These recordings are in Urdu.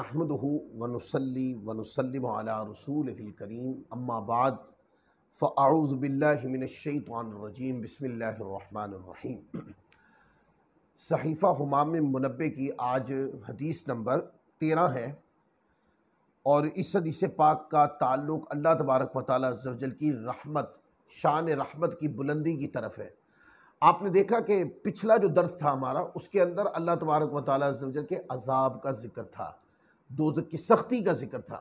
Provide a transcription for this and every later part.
نحمدہ ونصلی ونسلم علی رسولہ الکریم اما بعد فاعوذ باللہ من الشیطان الرجیم بسم اللہ الرحمن الرحیم۔ صحیفہ ہمام منبع کی آج حدیث نمبر 13 ہے اور اس حدیث پاک کا تعلق اللہ تبارک و تعالیٰ عز و جل کی رحمت، شان رحمت کی بلندی کی طرف ہے۔ آپ نے دیکھا کہ پچھلا جو درس تھا ہمارا اس کے اندر اللہ تبارک و تعالیٰ عز و جل کے عذاب کا ذکر تھا، دوزخ کی سختی کا ذکر تھا،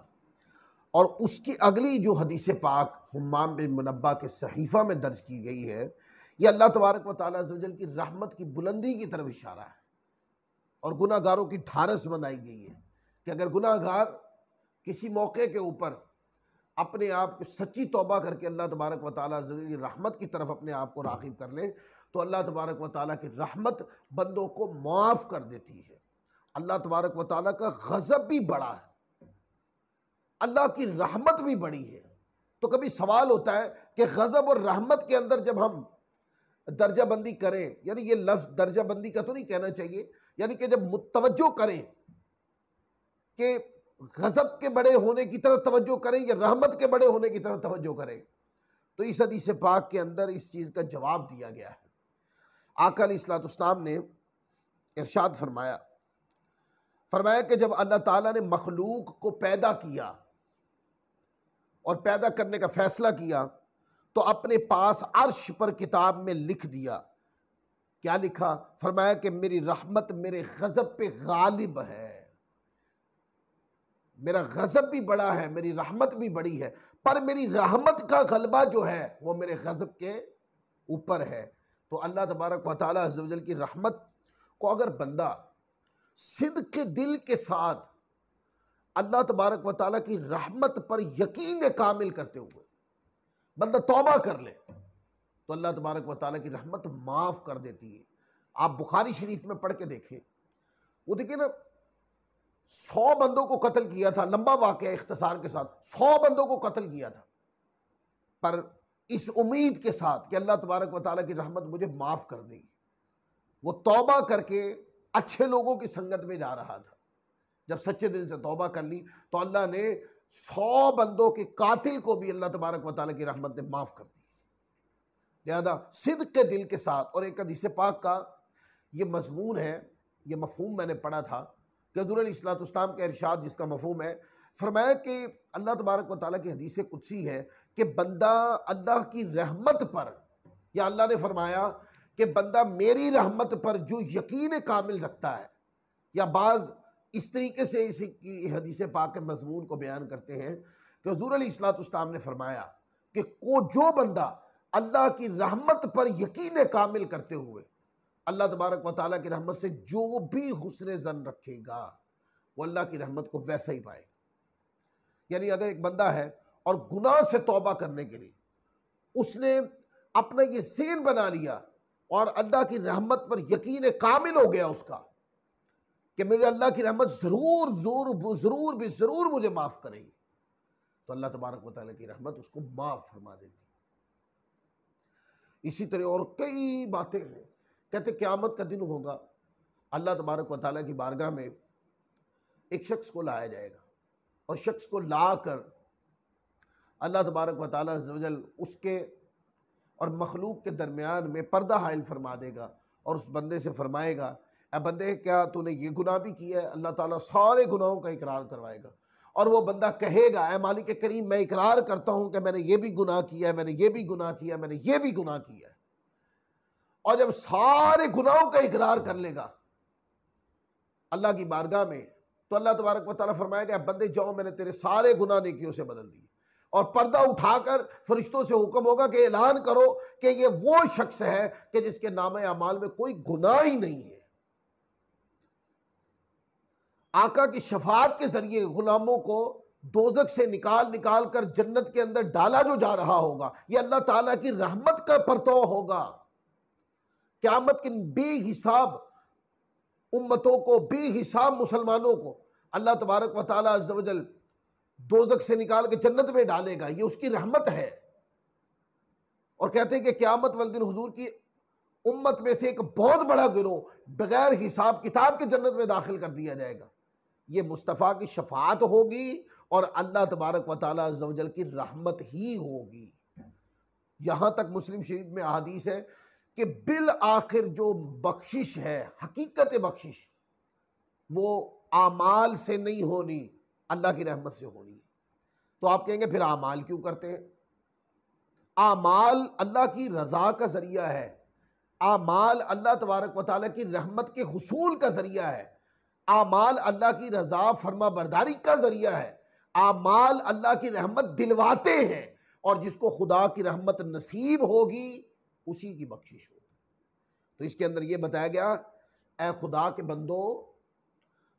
اور اس کی اگلی جو حدیث پاک ہمام بن منبع کے صحیفہ میں درج کی گئی ہے، یہ اللہ تبارک و تعالیٰ عز و جل کی رحمت کی بلندی کی طرف اشارہ ہے اور گناہ گاروں کی ڈھارس بنائی گئی ہے کہ اگر گناہ گار کسی موقع کے اوپر اپنے آپ کو سچی توبہ کر کے اللہ تبارک و تعالیٰ عز و جل کی رحمت کی طرف اپنے آپ کو راغب کر لے تو اللہ تبارک و تعالیٰ کی رحمت بندوں کو معاف کر دیتی ہے۔ اللہ تبارک و تعالیٰ کا غضب بھی بڑا ہے، اللہ کی رحمت بھی بڑی ہے۔ تو کبھی سوال ہوتا ہے کہ غضب اور رحمت کے اندر جب ہم درجہ بندی کریں، یعنی یہ لفظ درجہ بندی کا تو نہیں کہنا چاہیے، یعنی کہ جب متوجہ کریں کہ غضب کے بڑے ہونے کی طرف توجہ کریں یا رحمت کے بڑے ہونے کی طرف توجہ کریں، تو اس حدیث پاک کے اندر اس چیز کا جواب دیا گیا ہے۔ آقا علیہ الصلوۃ والسلام نے ارشاد فرمایا کہ جب اللہ تعالیٰ نے مخلوق کو پیدا کیا اور پیدا کرنے کا فیصلہ کیا تو اپنے پاس عرش پر کتاب میں لکھ دیا۔ کیا لکھا؟ فرمایا کہ میری رحمت میرے غضب پہ غالب ہے، میرا غضب بھی بڑا ہے، میری رحمت بھی بڑی ہے، پر میری رحمت کا غلبہ جو ہے وہ میرے غضب کے اوپر ہے۔ تو اللہ تبارک و تعالیٰ عز و جل کی رحمت کو اگر بندہ صدق دل کے ساتھ اللہ تبارک و تعالیٰ کی رحمت پر یقین کامل کرتے ہوئے بندہ توبہ کر لے تو اللہ تبارک و تعالیٰ کی رحمت معاف کر دیتی ہے۔ آپ بخاری شریف میں پڑھ کے دیکھیں، وہ دیکھیں نا، 100 بندوں کو قتل کیا تھا، لمبا واقعہ اختصار کے ساتھ 100 بندوں کو قتل کیا تھا، پر اس امید کے ساتھ کہ اللہ تبارک و تعالیٰ کی رحمت مجھے معاف کر دے گی، وہ توبہ کر کے اچھے لوگوں کی سنگت میں جا رہا تھا۔ جب سچے دل سے توبہ کر لی تو اللہ نے 100 بندوں کے قاتل کو بھی اللہ تبارک و تعالیٰ کی رحمت نے معاف کر دی۔ لہذا صدق کے دل کے ساتھ، اور ایک حدیث پاک کا یہ مضمون ہے، یہ مفہوم میں نے پڑھا تھا کہ حضور علیہ الصلوۃ والسلام کا ارشاد جس کا مفہوم ہے، فرمایا کہ اللہ تبارک و تعالیٰ کی حدیث قدسی ہے کہ بندہ اللہ کی رحمت پر، یا اللہ نے فرمایا کہ بندہ میری رحمت پر جو یقین کامل رکھتا ہے، یا بعض اس طریقے سے اس کی حدیث پاک کے مضمون کو بیان کرتے ہیں کہ حضور علیہ الصلوۃ والسلام نے فرمایا کہ جو بندہ اللہ کی رحمت پر یقین کامل کرتے ہوئے اللہ تبارک و تعالیٰ کی رحمت سے جو بھی حسن ظن رکھے گا وہ اللہ کی رحمت کو ویسا ہی پائے گا۔ یعنی اگر ایک بندہ ہے اور گناہ سے توبہ کرنے کے لیے اس نے اپنا یہ ذہن بنا لیا اور اللہ کی رحمت پر یقین کامل ہو گیا اس کا کہ میرے اللہ کی رحمت ضرور مجھے معاف کرے گی، تو اللہ تبارک و تعالیٰ کی رحمت اس کو معاف فرما دیتی۔ اسی طرح اور کئی باتیں ہیں، کہتے قیامت کا دن ہوگا، اللہ تبارک و تعالیٰ کی بارگاہ میں ایک شخص کو لایا جائے گا اور شخص کو لا کر اللہ تبارک و تعالیٰ عز و جل اس کے اور مخلوق کے درمیان میں پردہ حائل فرما دے گا اور اس بندے سے فرمائے گا، اے بندے کیا تو نے یہ گناہ بھی کیا ہے؟ اللہ تعالیٰ سارے گناہوں کا اقرار کروائے گا اور وہ بندہ کہے گا، اے مالک کریم میں اقرار کرتا ہوں کہ میں نے یہ بھی گناہ کیا ہے، میں نے یہ بھی گناہ کیا ہے، میں نے یہ بھی گناہ کیا ہے۔ اور جب سارے گناہوں کا اقرار کر لے گا اللہ کی بارگاہ میں تو اللہ تبارک و تعالیٰ فرمائے گا، بندے جاؤ میں نے تیرے سارے گناہ نیکیوں سے بدل دیے، اور پردہ اٹھا کر فرشتوں سے حکم ہوگا کہ اعلان کرو کہ یہ وہ شخص ہے کہ جس کے نامہ اعمال میں کوئی گناہ ہی نہیں ہے۔ آقا کی شفاعت کے ذریعے غلاموں کو دوزخ سے نکال کر جنت کے اندر ڈالا جو جا رہا ہوگا، یہ اللہ تعالیٰ کی رحمت کا پرتو ہوگا۔ قیامت کے بے حساب امتوں کو، بے حساب مسلمانوں کو اللہ تبارک و تعالیٰ عز و جل دوزخ سے نکال کے جنت میں ڈالے گا، یہ اس کی رحمت ہے۔ اور کہتے ہیں کہ قیامت والے دن حضور کی امت میں سے ایک بہت بڑا گروہ بغیر حساب کتاب کے جنت میں داخل کر دیا جائے گا، یہ مصطفیٰ کی شفاعت ہوگی اور اللہ تبارک و تعالیٰ عز و جل کی رحمت ہی ہوگی۔ یہاں تک مسلم شریف میں احادیث ہے کہ بالآخر جو بخشش ہے، حقیقت بخشش، وہ اعمال سے نہیں ہونی، اللہ کی رحمت سے ہونی ہے۔ تو آپ کہیں گے پھر اعمال کیوں کرتے ہیں؟ اعمال اللہ کی رضا کا ذریعہ ہے، اعمال اللہ تبارک و تعالیٰ کی رحمت کے حصول کا ذریعہ ہے، اعمال اللہ کی رضا فرما برداری کا ذریعہ ہے، اعمال اللہ کی رحمت دلواتے ہیں، اور جس کو خدا کی رحمت نصیب ہوگی اسی کی بخشش ہوگی۔ تو اس کے اندر یہ بتایا گیا، اے خدا کے بندو،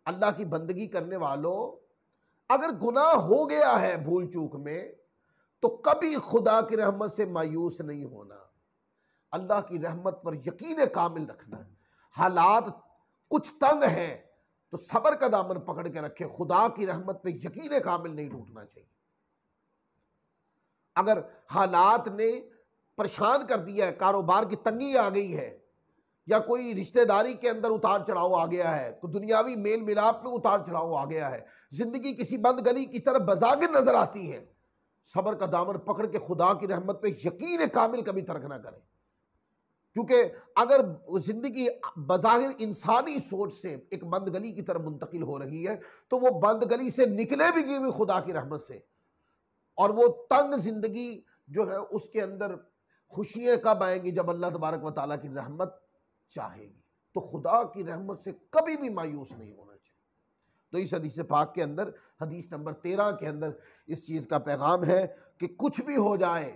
اللہ کی بندگی کرنے والوں، اگر گناہ ہو گیا ہے بھول چوک میں تو کبھی خدا کی رحمت سے مایوس نہیں ہونا، اللہ کی رحمت پر یقین کامل رکھنا۔ حالات کچھ تنگ ہیں تو صبر کا دامن پکڑ کے رکھے، خدا کی رحمت پہ یقین کامل نہیں ٹوٹنا چاہیے۔ اگر حالات نے پریشان کر دیا ہے، کاروبار کی تنگی آ گئی ہے، یا کوئی رشتہ داری کے اندر اتار چڑھاؤ آ گیا ہے، کوئی دنیاوی میل ملاپ میں اتار چڑھاؤ آ گیا ہے، زندگی کسی بند گلی کی طرف بظاہر نظر آتی ہے، صبر کا دامن پکڑ کے خدا کی رحمت پہ یقین کامل کبھی ترک نہ کریں، کیونکہ اگر زندگی بظاہر انسانی سوچ سے ایک بند گلی کی طرف منتقل ہو رہی ہے تو وہ بند گلی سے نکلے بھی گی خدا کی رحمت سے، اور وہ تنگ زندگی جو ہے اس کے اندر خوشیاں کب آئیں گی؟ جب اللہ تبارک و تعالیٰ کی رحمت چاہے گی۔ تو خدا کی رحمت سے کبھی بھی مایوس نہیں ہونا چاہیے۔ تو اس حدیث پاک کے اندر، حدیث نمبر 13 کے اندر اس چیز کا پیغام ہے کہ کچھ بھی ہو جائے،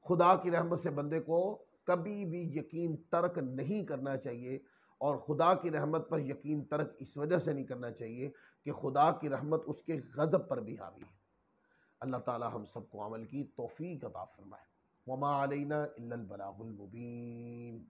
خدا کی رحمت سے بندے کو کبھی بھی یقین ترک نہیں کرنا چاہیے، اور خدا کی رحمت پر یقین ترک اس وجہ سے نہیں کرنا چاہیے کہ خدا کی رحمت اس کے غضب پر بھی حاوی ہے۔ اللہ تعالی ہم سب کو عمل کی توفیق عطا فرمائے۔ وما علینا الا البلاغ المبین۔